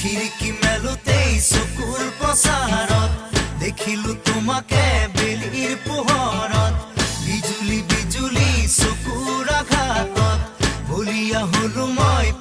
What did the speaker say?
খিৰিকী মেলোতেই চকুৰ প্ৰচাৰত দেখিলো তোমাকে বেলিৰ পোহৰত বিজুলী বিজুলী চকুৰ আঘাতত বলিয়া হলো মই